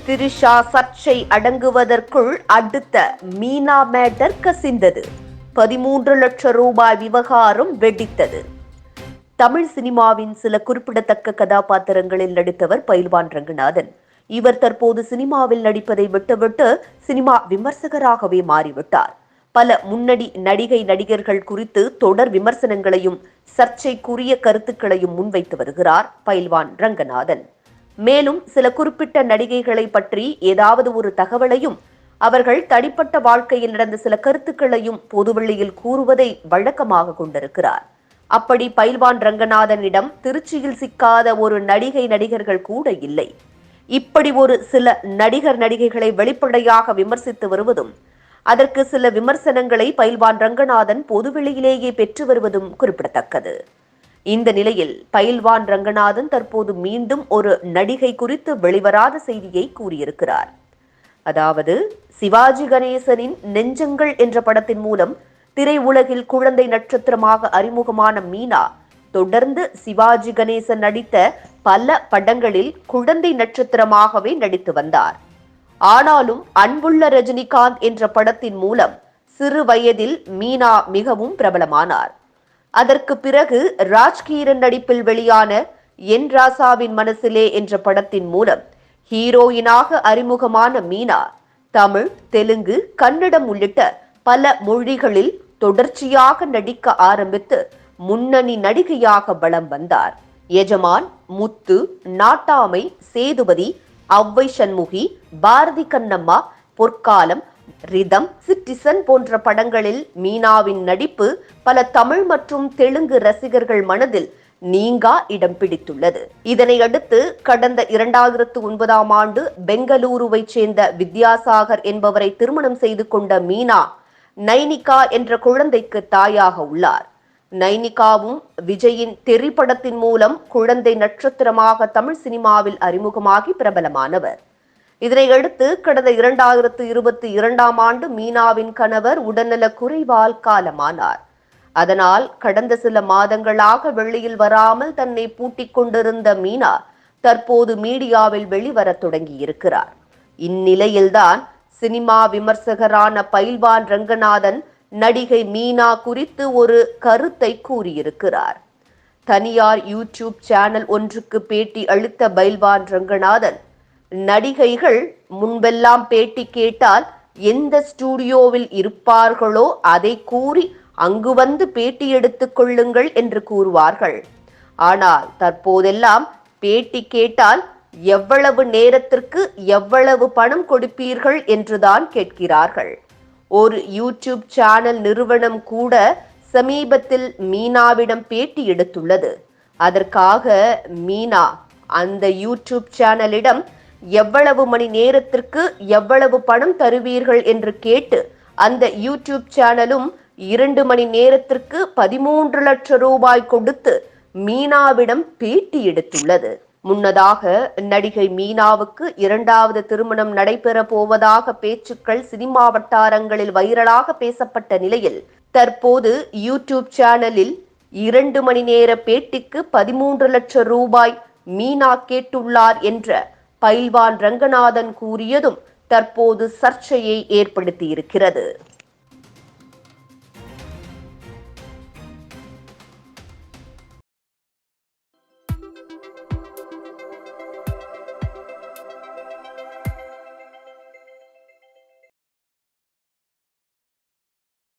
திரிஷா சர்ச்சை அடங்குவதற்குள் அடுத்த மீனா மேட்டர் கசிந்தது. 13 லட்சம் ரூபாய் விவகாரம் வெடித்தது. தமிழ் சினிமாவின் சில குறிப்பிடத்தக்க கதாபாத்திரங்களில் நடித்தவர் பயில்வான் ரங்கநாதன். இவர் தற்போது சினிமாவில் நடிப்பதை விட்டுவிட்டு சினிமா விமர்சகராகவே மாறிவிட்டார். பல முன்னணி நடிகை நடிகர்கள் குறித்து தொடர் விமர்சனங்களையும் சர்ச்சைக்குரிய கருத்துக்களையும் முன்வைத்து வருகிறார் பயில்வான் ரங்கநாதன். மேலும் சில குறிப்பிட்ட நடிகைகளை பற்றி ஏதாவது ஒரு தகவலையும் அவர்கள் தனிப்பட்ட வாழ்க்கையில் நடந்த சில கருத்துக்களையும் பொதுவெளியில் கூறுவதை வழக்கமாக கொண்டிருக்கிறார். அப்படி பயில்வான் ரங்கநாதனிடம் திருச்சியில் சிக்காத ஒரு நடிகை நடிகர்கள் கூட இல்லை. இப்படி ஒரு சில நடிகர் நடிகைகளை வெளிப்படையாக விமர்சித்து வருவதும் அதற்கு சில விமர்சனங்களை பயில்வான் ரங்கநாதன் பொதுவெளியிலேயே பெற்று வருவதும் குறிப்பிடத்தக்கது. இந்த நிலையில் பயில்வான் ரங்கநாதன் தற்போது மீண்டும் ஒரு நடிகை குறித்து வெளிவராத செய்தியை கூறியிருக்கிறார். அதாவது, சிவாஜி கணேசனின் நெஞ்சங்கள் என்ற படத்தின் மூலம் திரையுலகில் குழந்தை நட்சத்திரமாக அறிமுகமான மீனா தொடர்ந்து சிவாஜி கணேசன் நடித்த பல படங்களில் குழந்தை நட்சத்திரமாகவே நடித்து வந்தார். ஆனாலும் அன்புள்ள ரஜினிகாந்த் என்ற படத்தின் மூலம் சிறு வயதில் மீனா மிகவும் பிரபலமானார். அதற்கு பிறகு ராஜ்கிரண் நடிப்பில் வெளியான என் ராசாவின் மனசிலே என்ற படத்தின் மூலம் ஹீரோயினாக அறிமுகமான மீனா தமிழ், தெலுங்கு, கன்னடம் உள்ளிட்ட பல மொழிகளில் தொடர்ச்சியாக நடிக்க ஆரம்பித்து முன்னணி நடிகையாக வலம் வந்தார். எஜமான், முத்து, நாட்டாமை, சேதுபதி, ஔவை சண்முகி, பாரதி கண்ணம்மா, பொற்காலம், ரிதம், சிட்டிசன் போன்ற படங்களில் மீனாவின் நடிப்பு பல தமிழ் மற்றும் தெலுங்கு ரசிகர்கள் மனதில் நீங்கா இடம் பிடித்துள்ளது. இதனை அடுத்து கடந்த 2009ஆம் ஆண்டு பெங்களூருவை சேர்ந்த வித்யாசாகர் என்பவரை திருமணம் செய்து கொண்ட மீனா நைனிகா என்ற குழந்தைக்கு தாயாக உள்ளார். நைனிகாவும் விஜயின் தெறி படத்தின் மூலம் குழந்தை நட்சத்திரமாக தமிழ் சினிமாவில் அறிமுகமாகி பிரபலமானவர். இதனையடுத்து கடந்த 2022ஆம் ஆண்டு மீனாவின் கணவர் உடல்நலக் குறைவால் காலமானார். அதனால் கடந்த சில மாதங்களாக வெளியில் வராமல் தன்னை பூட்டிக் கொண்டிருந்த மீனா தற்போது மீடியாவில் வெளிவரத் தொடங்கியிருக்கிறார். இந்நிலையில்தான் சினிமா விமர்சகரான பயில்வான் ரங்கநாதன் நடிகை மீனா குறித்து ஒரு கருத்தை கூறியிருக்கிறார். தனியார் யூடியூப் சேனல் ஒன்றுக்கு பேட்டி அளித்த பயில்வான் ரங்கநாதன், நடிகைகள் முன்பெல்லாம் பேட்டி கேட்டால் எந்த ஸ்டுடியோவில் இருப்பார்களோ அதை கூறி அங்கு வந்து பேட்டி எடுத்துக் கொள்ளுங்கள் என்று கூறுவார்கள். ஆனால் தற்போதெல்லாம் பேட்டி கேட்டால் எவ்வளவு நேரத்திற்கு எவ்வளவு பணம் கொடுப்பீர்கள் என்றுதான் கேட்கிறார்கள். ஒரு யூடியூப் சேனல் நிறுவனம் கூட சமீபத்தில் மீனாவிடம் பேட்டி எடுத்துள்ளது. அதற்காக மீனா அந்த யூடியூப் சேனலிடம் எவ்வளவு மணி நேரத்திற்கு எவ்வளவு பணம் தருவீர்கள் என்று கேட்டு அந்த யூடியூப் சேனலும் 2 மணி நேரத்திற்கு 13 லட்சம் ரூபாய் கொடுத்து மீனாவிடம் பேட்டி எடுத்துள்ளது. முன்னதாக நடிகை மீனாவுக்கு 2வது திருமணம் நடைபெற போவதாக பேச்சுக்கள் சினிமா வட்டாரங்களில் வைரலாக பேசப்பட்ட நிலையில் தற்போது யூடியூப் சேனலில் 2 மணி நேர பேட்டிக்கு 13 லட்சம் ரூபாய் மீனா கேட்டுள்ளார் என்ற பயில்வான் ரங்கநாதன் கூறியதும் தற்போது சர்ச்சையை ஏற்படுத்தியிருக்கிறது.